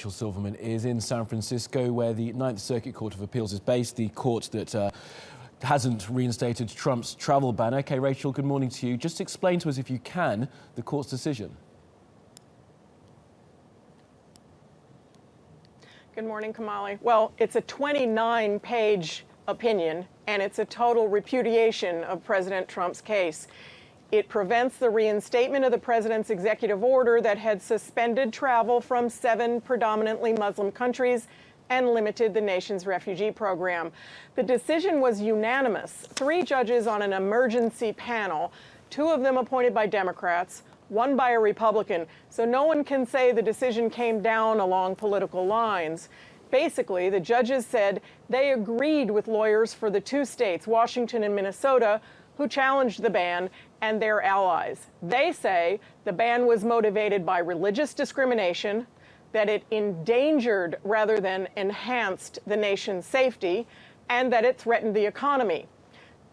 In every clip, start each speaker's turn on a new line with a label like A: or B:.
A: Rachel Silverman is in San Francisco, where the Ninth Circuit Court of Appeals is based, the court that hasn't reinstated Trump's travel ban. Okay, Rachel, good morning to you. Just explain to us, if you can, the court's decision.
B: Good morning, Kamali. Well, it's a 29-page opinion, and it's a total repudiation of President Trump's case. It prevents the reinstatement of the president's executive order that had suspended travel from 7 predominantly Muslim countries and limited the nation's refugee program. The decision was unanimous. 3 judges on an emergency panel, 2 of them appointed by Democrats, 1 by a Republican. So no one can say the decision came down along political lines. Basically, the judges said they agreed with lawyers for the 2 states, Washington and Minnesota, who challenged the ban, and their allies. They say the ban was motivated by religious discrimination, that it endangered rather than enhanced the nation's safety, and that it threatened the economy.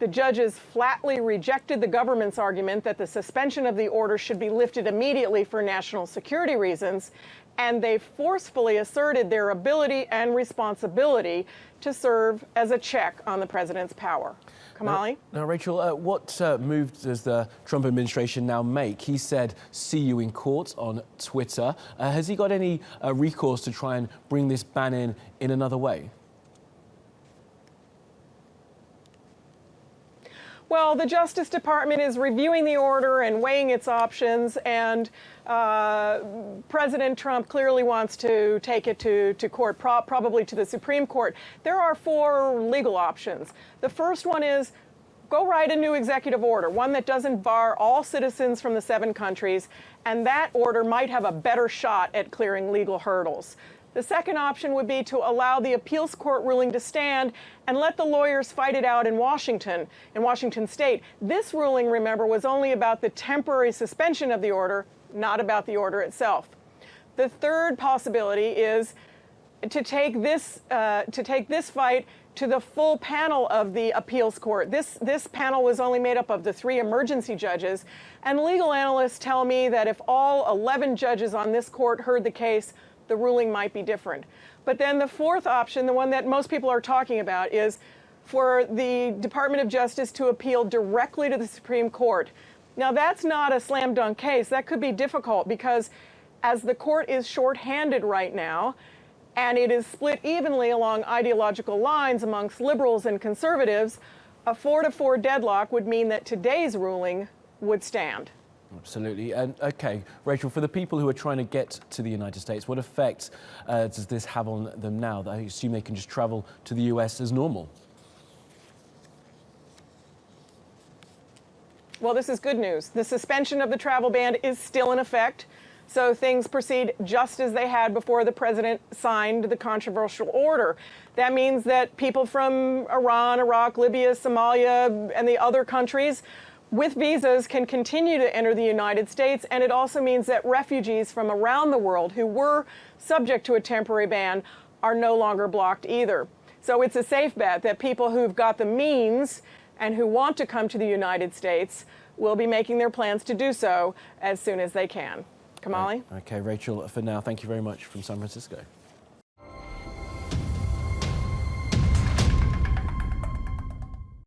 B: The judges flatly rejected the government's argument that the suspension of the order should be lifted immediately for national security reasons, and they forcefully asserted their ability and responsibility to serve as a check on the president's power. Kamali?
A: Now, Rachel, what move does the Trump administration now make? He said, "See you in court" on Twitter. Has he got any recourse to try and bring this ban in another way?
B: Well, the Justice Department is reviewing the order and weighing its options, and President Trump clearly wants to take it to court, probably to the Supreme Court. There are 4 legal options. The first one is go write a new executive order, one that doesn't bar all citizens from the 7 countries, and that order might have a better shot at clearing legal hurdles. The second option would be to allow the appeals court ruling to stand and let the lawyers fight it out in Washington state. This ruling, remember, was only about the temporary suspension of the order, not about the order itself. The third possibility is to take this fight to the full panel of the appeals court. This panel was only made up of the 3 emergency judges, and legal analysts tell me that if all 11 judges on this court heard the case, the ruling might be different. But then the fourth option, the one that most people are talking about, is for the Department of Justice to appeal directly to the Supreme Court. Now, that's not a slam dunk case. That could be difficult because as the court is shorthanded right now, and it is split evenly along ideological lines amongst liberals and conservatives, a 4-4 deadlock would mean that today's ruling would stand.
A: Absolutely. And okay, Rachel, for the people who are trying to get to the United States, what effect does this have on them now? I assume they can just travel to the US as normal.
B: Well, this is good news. The suspension of the travel ban is still in effect, so things proceed just as they had before the president signed the controversial order. That means that people from Iran, Iraq, Libya, Somalia, and the other countries with visas can continue to enter the United States, and it also means that refugees from around the world who were subject to a temporary ban are no longer blocked either. So it's a safe bet that people who've got the means and who want to come to the United States will be making their plans to do so as soon as they can. Kamali?
A: Okay, Rachel, for now, thank you very much from San Francisco.